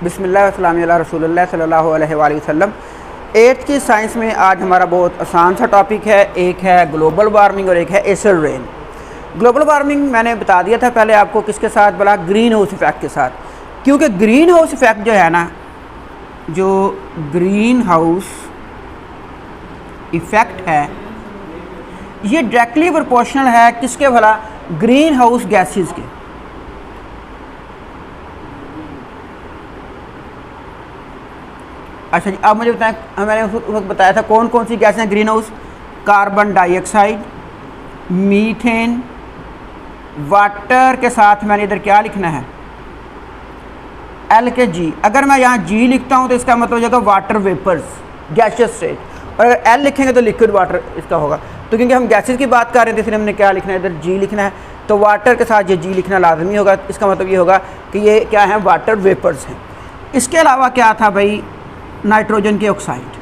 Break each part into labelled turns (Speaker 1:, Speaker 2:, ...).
Speaker 1: बिस्मिल्लाह वस्सलाम अला रसूलिल्लाह सल्लल्लाहु अलैहि वसल्लम। 8th की साइंस में आज हमारा बहुत आसान सा टॉपिक है। एक है ग्लोबल वार्मिंग और एक है एसिड रेन। ग्लोबल वार्मिंग मैंने बता दिया था पहले आपको किसके साथ, बोला ग्रीन हाउस इफ़ेक्ट के साथ, क्योंकि ग्रीन हाउस इफ़ेक्ट जो है ना, जो ग्रीन हाउस इफ़ेक्ट है ये डायरेक्टली प्रोपोर्शनल है किसके, भला ग्रीन हाउस गैसेस के। अच्छा जी, अब मुझे बताएं, मैंने उस वक्त बताया था कौन कौन सी गैसें हैं green house. Carbon dioxide, methane, water के साथ मैंने इधर क्या लिखना है, एल के जी। अगर मैं यहाँ जी लिखता हूँ तो इसका मतलब हो जाएगा वाटर वेपर्स, गैसेस स्टेट, और अगर एल लिखेंगे तो लिक्विड वाटर इसका होगा। तो क्योंकि हम गैसेस की बात कर रहे थे इसलिए हमने क्या लिखना है, इधर जी लिखना है, तो वाटर के साथ ये जी लिखना लाजमी होगा। इसका मतलब ये होगा कि ये क्या है, वाटर वेपर्स हैं। इसके अलावा क्या था भाई, नाइट्रोजन की ऑक्साइड।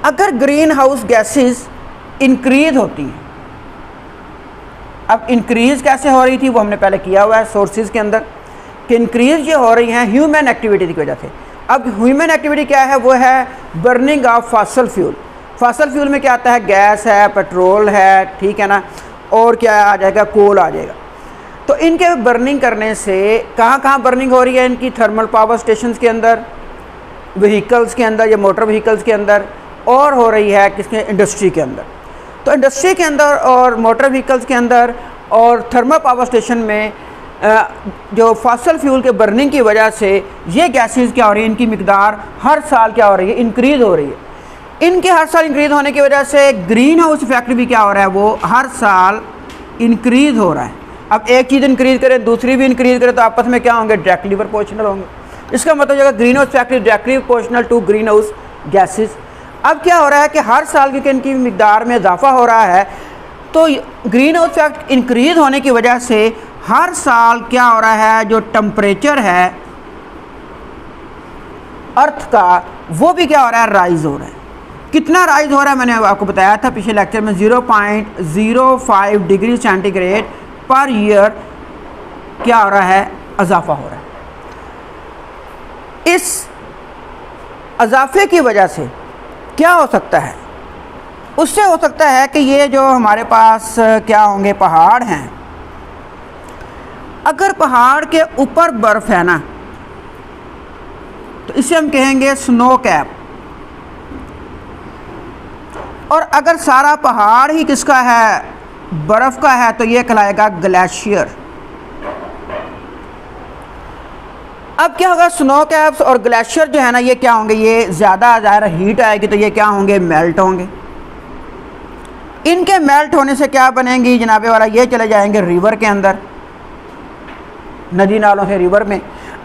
Speaker 1: अगर ग्रीन हाउस गैसेस इंक्रीज होती हैं, अब इंक्रीज कैसे हो रही थी वो हमने पहले किया हुआ है सोर्सेज के अंदर, कि इंक्रीज ये हो रही हैं ह्यूमन एक्टिविटी की वजह से। अब ह्यूमन एक्टिविटी क्या है, वो है burning of fossil fuel. Fossil fuel में क्या आता है, गैस है, पेट्रोल है, ठीक है ना, और क्या आ जाएगा, कोल आ जाएगा। तो इनके बर्निंग करने से कहाँ कहाँ बर्निंग हो रही है, इनकी थर्मल पावर स्टेशंस के अंदर, व्हीकल्स के अंदर या मोटर व्हीकल्स के अंदर, और हो रही है किसके, इंडस्ट्री के अंदर। तो इंडस्ट्री के अंदर और मोटर व्हीकल्स के अंदर और थर्मल पावर स्टेशन में जो फॉसल फ्यूल के बर्निंग की वजह से ये गैसेस क्या हो रही है, इनकी मिकदार हर साल क्या हो रही है, इंक्रीज़ हो रही है। इनके हर साल इंक्रीज़ होने की वजह से ग्रीन हाउस इफेक्ट भी क्या हो रहा है, वो हर साल इंक्रीज़ हो रहा है। अब एक चीज़ इंक्रीज़ करें दूसरी भी इंक्रीज़ करें तो आपस में क्या होंगे, डायरेक्टली प्रोपोर्शनल होंगे। इसका मतलब होगा greenhouse effect directly proportional to greenhouse gases. अब क्या हो रहा है कि हर साल क्योंकि इनकी मिकदार में इजाफा हो रहा है, तो ग्रीन हाउस इफेक्ट इंक्रीज़ होने की वजह से हर साल क्या हो रहा है, जो टेम्परेचर है अर्थ का वो भी क्या हो रहा है, राइज़ हो रहा है। कितना राइज़ हो रहा है मैंने आपको बताया था पिछले लेक्चर में, 0.05 डिग्री सेंटीग्रेड पर ईयर क्या हो रहा है, इजाफा हो रहा है। इस इजाफे की वजह से क्या हो सकता है, उससे हो सकता है कि ये जो हमारे पास क्या होंगे, पहाड़ हैं, अगर पहाड़ के ऊपर बर्फ़ है ना तो इसे हम कहेंगे स्नो कैप, और अगर सारा पहाड़ ही किसका है, बर्फ़ का है, तो ये कहलाएगा ग्लेशियर। अब क्या होगा, स्नो कैप्स और ग्लेशियर जो है ना ये क्या होंगे, ये ज़्यादा ज़्यादा हीट आएगी तो ये क्या होंगे, मेल्ट होंगे। इनके मेल्ट होने से क्या बनेंगी जनाबे वाला, ये चले जाएंगे रिवर के अंदर, नदी नालों से रिवर में।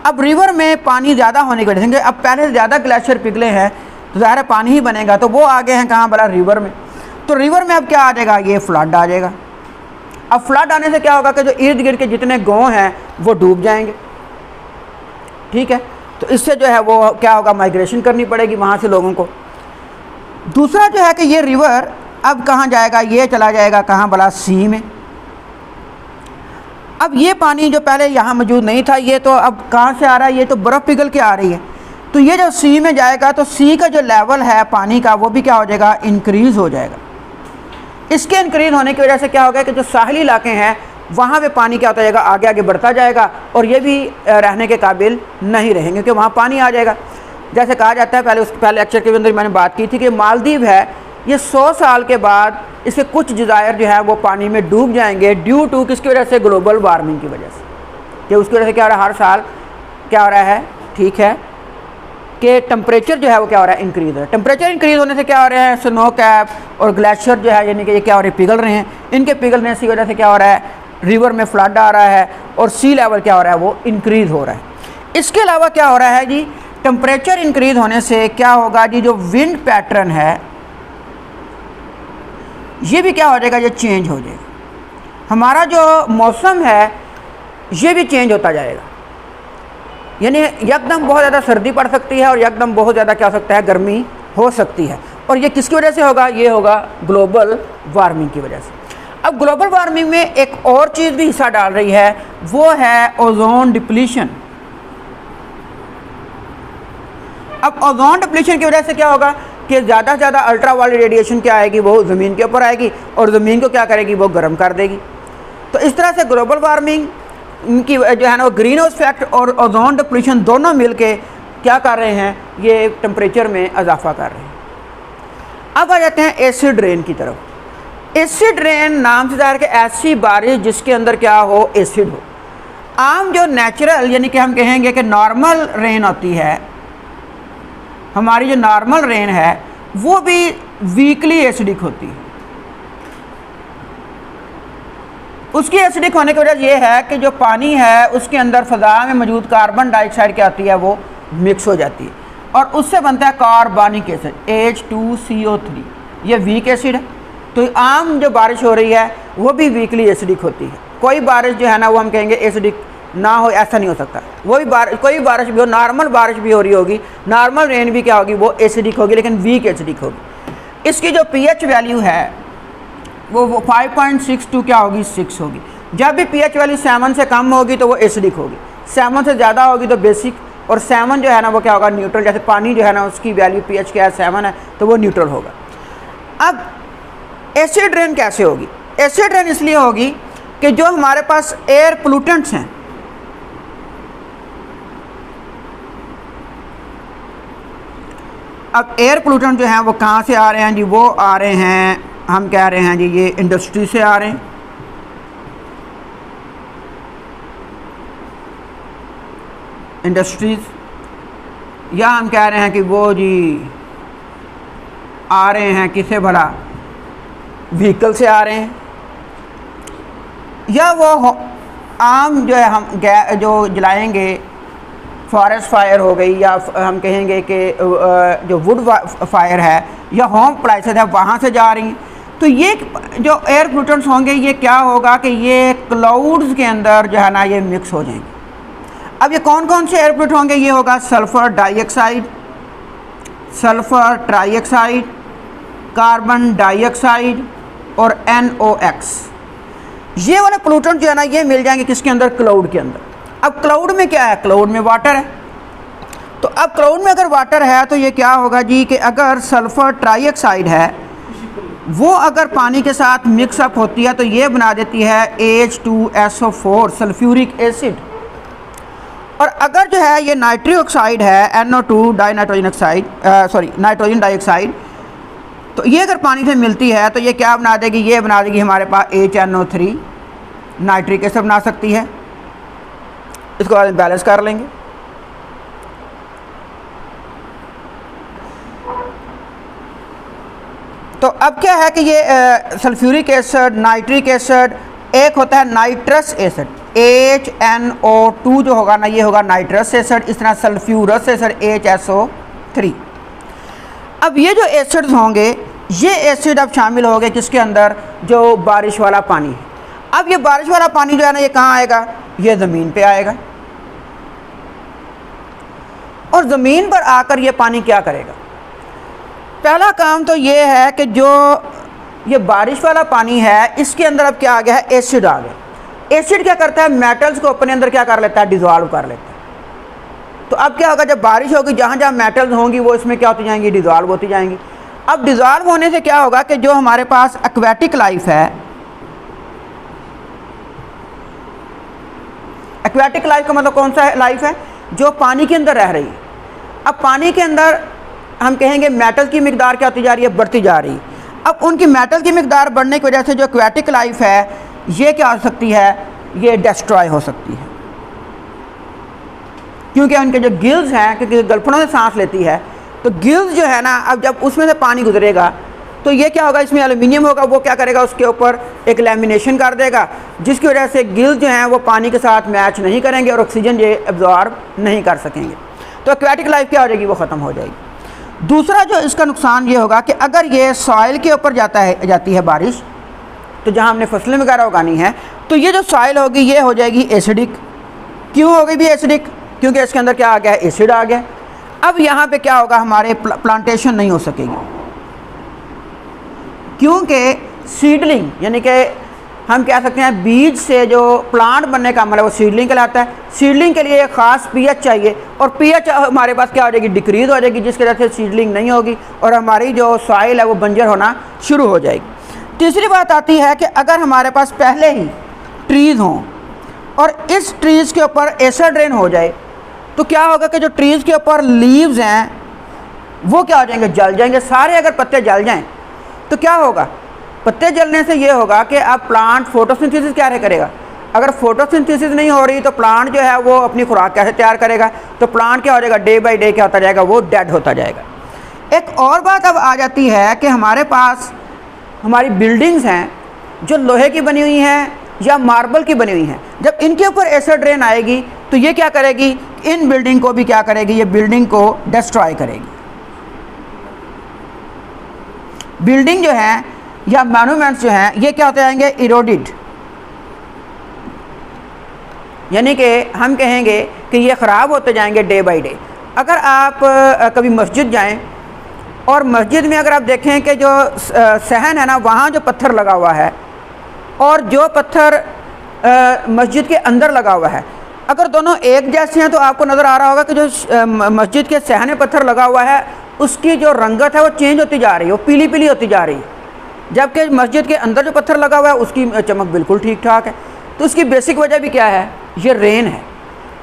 Speaker 1: अब रिवर में पानी ज़्यादा होने की वजह से, अब पहले से ज़्यादा ग्लेशियर पिघले हैं तो ज़ाहिर पानी ही बनेगा, तो वो आगे हैं कहाँ, बड़ा रिवर में। तो रिवर में अब क्या आ जाएगा, ये फ्लड आ जाएगा। अब फ्लड आने से क्या होगा कि जो इर्द गिर्द के जितने गाँव हैं वो डूब जाएंगे, ठीक है। तो इससे जो है वो क्या होगा, माइग्रेशन करनी पड़ेगी वहाँ से लोगों को। दूसरा जो है कि ये रिवर अब कहाँ जाएगा, ये चला जाएगा कहाँ, भला सी में। अब ये पानी जो पहले यहाँ मौजूद नहीं था, ये तो अब कहाँ से आ रहा है, ये तो बर्फ़ पिघल के आ रही है। तो ये जब सी में जाएगा तो सी का जो लेवल है पानी का वो भी क्या हो जाएगा, इंक्रीज़ हो जाएगा। इसके इंक्रीज़ होने की वजह से क्या होगा कि जो साहिली इलाके हैं वहाँ पे पानी क्या होता जाएगा, आगे आगे बढ़ता जाएगा, और ये भी रहने के काबिल नहीं रहेंगे क्योंकि वहाँ पानी आ जाएगा। जैसे कहा जाता है, पहले लेक्चर के अंदर मैंने बात की थी कि मालदीव है, ये 100 साल के बाद इसके कुछ जज़ायर जो है वो पानी में डूब जाएंगे, ड्यू टू किसकी वजह से, ग्लोबल वार्मिंग की वजह से। कि उसकी वजह से क्या हो रहा है, हर साल क्या हो रहा है, ठीक है, कि टेम्परेचर जो है वो क्या हो रहा है, इंक्रीज़ हो रहा है। टेम्परेचर इंक्रीज़ होने से क्या हो रहा है, स्नो कैप और ग्लेशियर जो है यानी कि ये क्या हो रहे हैं, पिघल रहे हैं। इनके पिघलने की वजह से क्या हो रहा है, रिवर में फ्लड आ रहा है और सी लेवल क्या हो रहा है, वो इंक्रीज़ हो रहा है। इसके अलावा क्या हो रहा है जी, टेम्परेचर इंक्रीज़ होने से क्या होगा जी, जो विंड पैटर्न है ये भी क्या हो जाएगा, ये चेंज हो जाएगा। हमारा जो मौसम है ये भी चेंज होता जाएगा, यानी एकदम बहुत ज़्यादा सर्दी पड़ सकती है और एकदम बहुत ज़्यादा क्या हो सकता है, गर्मी हो सकती है। और ये किसकी वजह से होगा, ये होगा ग्लोबल वार्मिंग की वजह से। अब ग्लोबल वार्मिंग में एक और चीज़ भी हिस्सा डाल रही है, वो है ओजोन डिप्लीशन। अब ओजोन डिप्लीशन की वजह से क्या होगा कि ज़्यादा से ज़्यादा अल्ट्रा वायलेट रेडिएशन क्या आएगी, वो ज़मीन के ऊपर आएगी और ज़मीन को क्या करेगी, वो गर्म कर देगी। तो इस तरह से ग्लोबल वार्मिंग की जो है ना वो ग्रीन हाउस इफेक्ट और ओजोन डिप्लीशन दोनों मिल के क्या कर रहे हैं, ये टेम्परेचर में इजाफा कर रहे हैं। अब आ जाते हैं एसिड रेन की तरफ। एसिड रेन नाम से ज़ाहिर है कि ऐसी बारिश जिसके अंदर क्या हो, एसिड हो। आम जो नेचुरल यानी कि हम कहेंगे कि नॉर्मल रेन होती है, हमारी जो नॉर्मल रेन है वो भी वीकली एसिडिक होती है। उसकी एसिडिक होने की वजह यह है कि जो पानी है उसके अंदर फ़ज़ा में मौजूद कार्बन डाइऑक्साइड क्या होती है, वो मिक्स हो जाती है और उससे बनता है कार्बनिक एसिड H2CO3। ये वीक एसिड है। तो आम जो बारिश हो रही है वो भी वीकली एसिडिक होती है। कोई बारिश जो है ना वो हम कहेंगे एसिडिक ना हो, ऐसा नहीं हो सकता। वो भी कोई बारिश भी हो, नॉर्मल बारिश भी हो रही होगी, नॉर्मल रेन भी क्या होगी, वो एसिडिक होगी, लेकिन वीक एसिडिक होगी। इसकी जो pH वैल्यू है वो 5.62 क्या होगी, 6 होगी। जब भी pH वैल्यू 7 से कम होगी तो वो एसिडिक होगी, 7 से ज़्यादा होगी तो बेसिक, और 7 जो है ना वो क्या होगा, न्यूट्रल। जैसे पानी जो है ना उसकी वैल्यू pH क्या है, 7 है, तो वो न्यूट्रल होगा। अब एसिड रेन कैसे होगी? एसिड रेन इसलिए होगी कि जो हमारे पास एयर पोल्यूटेंट्स हैं, अब एयर पोल्यूटेंट जो हैं वो कहाँ से आ रहे हैं जी, वो आ रहे हैं, हम कह रहे हैं जी ये इंडस्ट्री से आ रहे हैं। इंडस्ट्रीज, या हम कह रहे हैं कि वो जी आ रहे हैं किसे भला, व्हीकल से आ रहे हैं, या वो आम जो है हम जो जलाएंगे, फॉरेस्ट फायर हो गई, या हम कहेंगे कि जो वुड फायर है या होम अप्लाइंसेस है वहाँ से जा रही हैं। तो ये जो एयर पोल्यूटेंट्स होंगे ये क्या होगा कि ये क्लाउड्स के अंदर जो है ना ये मिक्स हो जाएंगे। अब ये कौन कौन से एयर पोल्यूट होंगे? ये होगा sulphur dioxide, sulphur trioxide, carbon dioxide और NOx। ये वाले पोल्यूटेंट जो है ना ये मिल जाएंगे किसके अंदर, क्लाउड के अंदर। अब क्लाउड में क्या है, क्लाउड में वाटर है। तो अब क्लाउड में अगर वाटर है तो ये क्या होगा जी कि अगर सल्फ़र ट्राइऑक्साइड है वो अगर पानी के साथ मिक्सअप होती है तो ये बना देती है H2SO4 सल्फ्यूरिक एसिड। और अगर जो है ये नाइट्रिक ऑक्साइड है NO2 dinitrogen oxide, sorry nitrogen dioxide, तो ये अगर पानी से मिलती है तो ये क्या बना देगी, ये बना देगी हमारे पास HNO3 नाइट्रिक एसिड बना सकती है। इसको बाद में बैलेंस कर लेंगे। तो अब क्या है कि ये सल्फ्यूरिक एसिड, नाइट्रिक एसिड, एक होता है नाइट्रस एसिड HNO2 जो होगा ना ये होगा नाइट्रस एसिड, इस तरह सल्फ्यूरस एसिड HSO3। अब ये जो एसिड्स होंगे ये एसिड अब शामिल हो गए किसके अंदर, जो बारिश वाला पानी है। अब ये बारिश वाला पानी जो है ना ये कहाँ आएगा, ये ज़मीन पे आएगा और ज़मीन पर आकर ये पानी क्या करेगा। पहला काम तो ये है कि जो ये बारिश वाला पानी है इसके अंदर अब क्या आ गया है, एसिड आ गया। एसिड क्या करता है, मेटल्स को अपने अंदर क्या कर लेता है, डिज़ोल्व कर लेता है। तो अब क्या होगा, जब बारिश होगी जहाँ जहाँ मेटल्स होंगी वो इसमें क्या होती जाएंगी, डिज़ोल्व होती जाएंगी। अब डिज़ोल्व होने से क्या होगा कि जो हमारे पास एक्वेटिक लाइफ है, एक्वेटिक लाइफ का मतलब कौन सा लाइफ है, जो पानी के अंदर रह रही है। अब पानी के अंदर हम कहेंगे मेटल की मिकदार क्या होती जा रही है, बढ़ती जा रही है। अब उनकी मेटल की मिकदार बढ़ने की वजह से जो एक्वेटिक लाइफ है ये क्या हो सकती है, ये डिस्ट्रॉय हो सकती है, क्योंकि उनके जो गिल्स हैं, क्योंकि गलफड़ों से सांस लेती है तो गिल्स जो है ना, अब जब उसमें से पानी गुजरेगा तो ये क्या होगा, इसमें एल्युमिनियम होगा, वो क्या करेगा, उसके ऊपर एक लैमिनेशन कर देगा, जिसकी वजह से गिल्स जो हैं वो पानी के साथ मैच नहीं करेंगे और ऑक्सीजन ये एब्जॉर्ब नहीं कर सकेंगे। तो एक्वेटिक लाइफ क्या हो जाएगी, वो ख़त्म हो जाएगी। दूसरा जो इसका नुकसान ये होगा कि अगर ये सॉइल के ऊपर जाती है बारिश, तो जहाँ हमने फसलें वगैरह उगानी है, तो ये जो सॉइल होगी ये हो जाएगी एसिडिक। क्यों हो गई भी एसिडिक, क्योंकि इसके अंदर क्या आ गया है, एसिड आ गया। अब यहाँ पे क्या होगा, हमारे प्लांटेशन नहीं हो सकेगी, क्योंकि सीडलिंग यानी कि हम कह सकते हैं बीज से जो प्लांट बनने का अमल है वो सीडलिंग कहलाता है। सीडलिंग के लिए एक ख़ास पीएच चाहिए और पीएच हमारे पास क्या हो जाएगी, डिक्रीज हो जाएगी, जिसकी वजह से सीडलिंग नहीं होगी और हमारी जो सॉइल है वो बंजर होना शुरू हो जाएगी। तीसरी बात आती है कि अगर हमारे पास पहले ही ट्रीज़ हों और इस ट्रीज़ के ऊपर एसिड रेन हो जाए तो क्या होगा कि जो ट्रीज़ के ऊपर लीव्स हैं वो क्या हो जाएंगे, जल जाएंगे। सारे अगर पत्ते जल जाएं तो क्या होगा, पत्ते जलने से ये होगा कि अब प्लांट फोटोसिंथेसिस क्या करेगा। अगर फोटोसिंथेसिस नहीं हो रही तो प्लांट जो है वो अपनी खुराक कैसे तैयार करेगा, तो प्लांट क्या हो जाएगा, डे बाय डे क्या होता जाएगा, वो डेड होता जाएगा। एक और बात अब आ जाती है कि हमारे पास हमारी बिल्डिंग्स हैं जो लोहे की बनी हुई हैं या मार्बल की बनी हुई हैं, जब इनके ऊपर एसिड रेन आएगी तो ये क्या करेगी, इन बिल्डिंग को भी क्या करेगी, ये बिल्डिंग को डिस्ट्रॉय करेगी। बिल्डिंग जो है या मॉन्यूमेंट्स जो हैं ये क्या होते जाएंगे, इरोडेड, यानी कि हम कहेंगे कि ये ख़राब होते जाएंगे डे बाय डे। अगर आप कभी मस्जिद जाएं और मस्जिद में अगर आप देखें कि जो सहन है ना, वहाँ जो पत्थर लगा हुआ है और जो पत्थर मस्जिद के अंदर लगा हुआ है, अगर दोनों एक जैसे हैं तो आपको नज़र आ रहा होगा कि जो मस्जिद के सहन में पत्थर लगा हुआ है उसकी जो रंगत है वो चेंज होती जा रही है, वो पीली पीली होती जा रही है, जबकि मस्जिद के अंदर जो पत्थर लगा हुआ है उसकी चमक बिल्कुल ठीक ठाक है। तो उसकी बेसिक वजह भी क्या है, ये रेन है,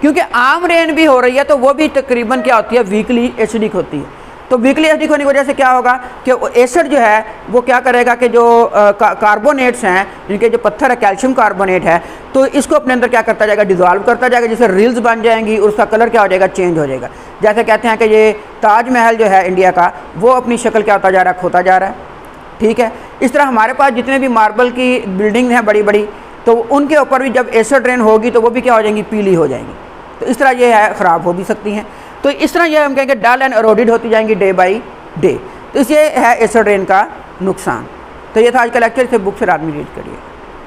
Speaker 1: क्योंकि आम रेन भी हो रही है तो वो भी तकरीबन क्या होती है, वीकली एसिडिक होती है। तो वीकली एसिडिक होने की वजह से क्या होगा कि एसिड जो है वो क्या करेगा कि जो कार्बोनेट्स हैं, जिनके जो पत्थर है कैल्शियम कार्बोनेट है, तो इसको अपने अंदर क्या करता जाएगा, डिज़ोल्व करता जाएगा, जिससे रिल्स बन जाएंगी और उसका कलर क्या हो जाएगा, चेंज हो जाएगा। जैसे कहते हैं कि ये ताजमहल जो है इंडिया का, वो अपनी शक्ल क्या होता जा रहा है, खोता जा रहा है। ठीक है, इस तरह हमारे पास जितने भी मार्बल की बिल्डिंग हैं बड़ी बड़ी, तो उनके ऊपर भी जब एसिड रेन होगी तो वो भी क्या हो जाएंगी, पीली हो जाएंगी। तो इस तरह ये है ख़राब हो भी सकती हैं। तो इस तरह ये हम कहेंगे डल एंड एरोडेड होती जाएंगी डे बाय डे। तो ये है एसिड रेन का नुकसान। तो ये था आज का लेक्चर, इसे बुक से आदमी रीड करिए।